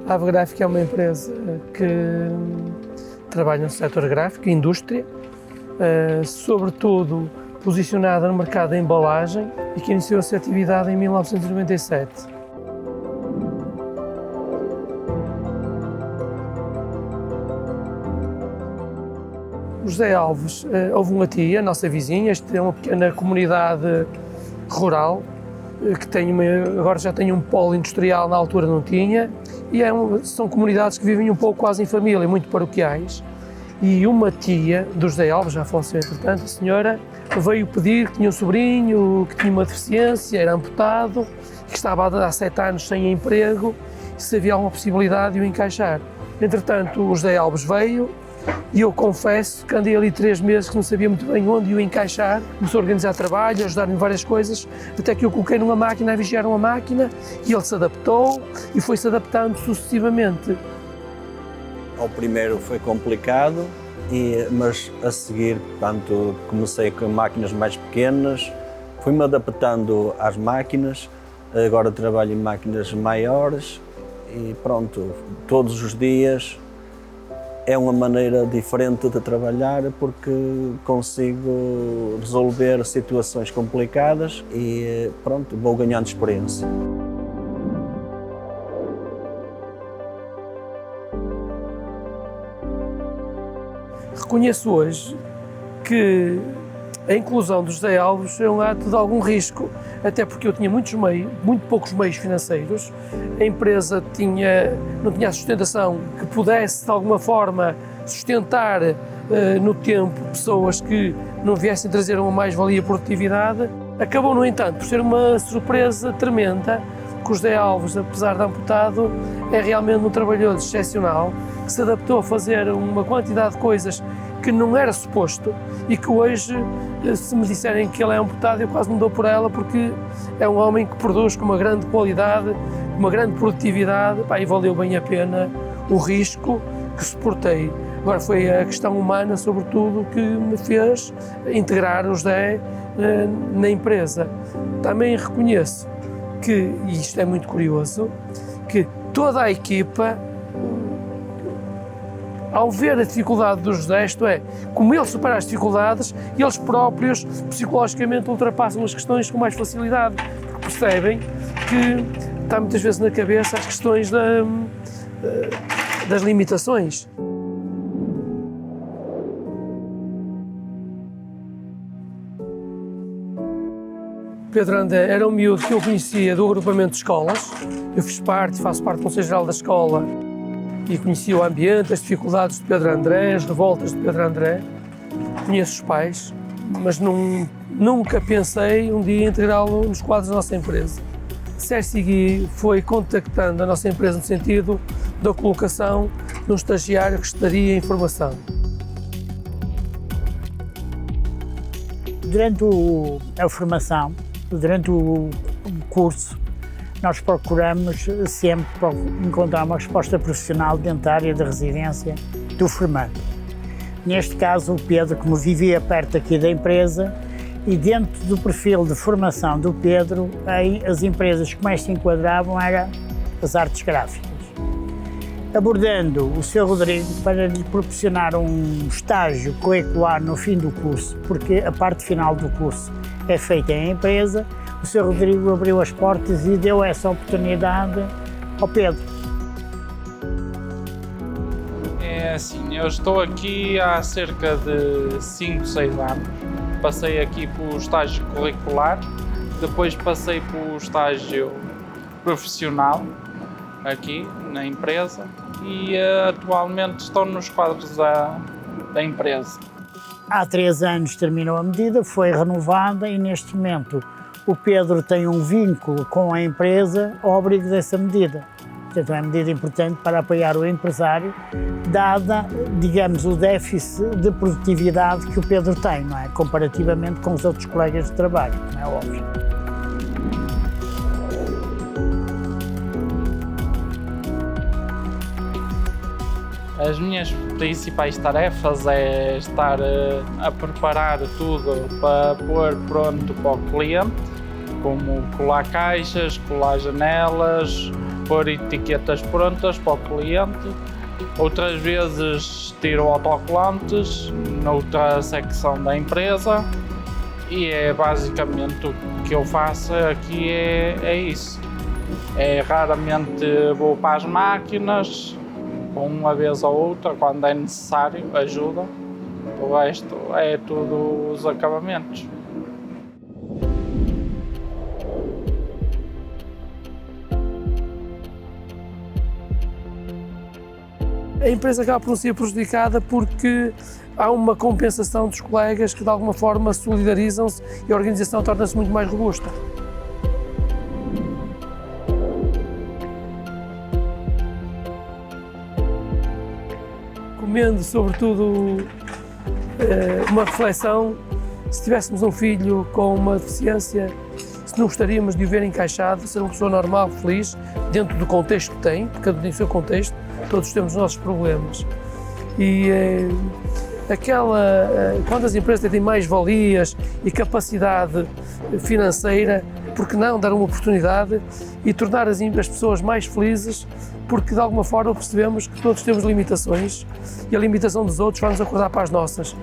A Ave Gráfica é uma empresa que trabalha no setor gráfico, indústria, sobretudo posicionada no mercado da embalagem e que iniciou a sua atividade em 1997. O José Alves, houve uma tia, nossa vizinha, esta é uma pequena comunidade rural, que agora já tem um polo industrial, na altura não tinha, e são comunidades que vivem um pouco quase em família, muito paroquiais. E uma tia do José Alves, já faleceu entretanto, a senhora, veio pedir que tinha um sobrinho, que tinha uma deficiência, era amputado, que estava há 7 anos sem emprego, se havia alguma possibilidade de o encaixar. Entretanto, o José Alves veio, e eu confesso que andei ali 3 meses que não sabia muito bem onde o encaixar, começou a organizar trabalho, a ajudar-me em várias coisas, até que eu coloquei numa máquina, a vigiar uma máquina, e ele se adaptou e foi-se adaptando sucessivamente. Ao primeiro foi complicado, mas a seguir, portanto, comecei com máquinas mais pequenas, fui-me adaptando às máquinas, agora trabalho em máquinas maiores e pronto, todos os dias é uma maneira diferente de trabalhar porque consigo resolver situações complicadas e pronto, vou ganhando experiência. Reconheço hoje que a inclusão do José Alves é um ato de algum risco, até porque eu tinha muito poucos meios financeiros, a empresa não tinha a sustentação que pudesse de alguma forma sustentar no tempo pessoas que não viessem trazer uma mais-valia produtividade. Acabou, no entanto, por ser uma surpresa tremenda, que o José Alves, apesar de amputado, é realmente um trabalhador excepcional, que se adaptou a fazer uma quantidade de coisas que não era suposto e que hoje, se me disserem que ele é amputado, eu quase me dou por ela, porque é um homem que produz com uma grande qualidade, com uma grande produtividade, e valeu bem a pena o risco que suportei. Agora foi a questão humana, sobretudo, que me fez integrar o José na empresa. Também reconheço que, e isto é muito curioso, que toda a equipa, ao ver a dificuldade do José, isto é, como ele supera as dificuldades, eles próprios psicologicamente ultrapassam as questões com mais facilidade, porque percebem que está muitas vezes na cabeça as questões das limitações. Pedro André era um miúdo que eu conhecia do agrupamento de escolas. Eu faço parte do Conselho Geral da Escola e conhecia o ambiente, as dificuldades de Pedro André, as revoltas de Pedro André. Conheço os pais, mas nunca pensei um dia integrá-lo nos quadros da nossa empresa. Cersegui foi contactando a nossa empresa no sentido da colocação de um estagiário que estaria em formação. Durante a formação, durante o curso, nós procuramos sempre encontrar uma resposta profissional dentro da área da residência do formando. Neste caso, o Pedro, como vivia perto aqui da empresa, e dentro do perfil de formação do Pedro, as empresas que mais se enquadravam eram as artes gráficas. Abordando o Sr. Rodrigo para lhe proporcionar um estágio curricular no fim do curso, porque a parte final do curso é feita em empresa, o Sr. Rodrigo abriu as portas e deu essa oportunidade ao Pedro. É assim, eu estou aqui há cerca de 5, 6 anos. Passei aqui pelo estágio curricular, depois passei pelo estágio profissional aqui na empresa e atualmente estou nos quadros da empresa. Há 3 anos terminou a medida, foi renovada e neste momento o Pedro tem um vínculo com a empresa ao abrigo dessa medida. Portanto, é uma medida importante para apoiar o empresário, dada, digamos, o déficit de produtividade que o Pedro tem, não é? Comparativamente com os outros colegas de trabalho, não é óbvio. As minhas principais tarefas é estar a preparar tudo para pôr pronto para o cliente, como colar caixas, colar janelas, pôr etiquetas prontas para o cliente. Outras vezes tiro autocolantes noutra secção da empresa e é basicamente o que eu faço aqui é isso. Raramente vou para as máquinas, uma vez ou outra, quando é necessário, ajuda. O resto é tudo os acabamentos. A empresa acaba por não ser prejudicada porque há uma compensação dos colegas que de alguma forma solidarizam-se e a organização torna-se muito mais robusta. Recomendo, sobretudo, uma reflexão. Se tivéssemos um filho com uma deficiência, se não gostaríamos de o ver encaixado, ser uma pessoa normal, feliz, dentro do contexto que tem, porque cada um tem o seu contexto, todos temos os nossos problemas. E quando as empresas têm mais valias e capacidade financeira, por que não dar uma oportunidade e tornar as pessoas mais felizes, porque de alguma forma percebemos que todos temos limitações e a limitação dos outros vai nos acordar para as nossas.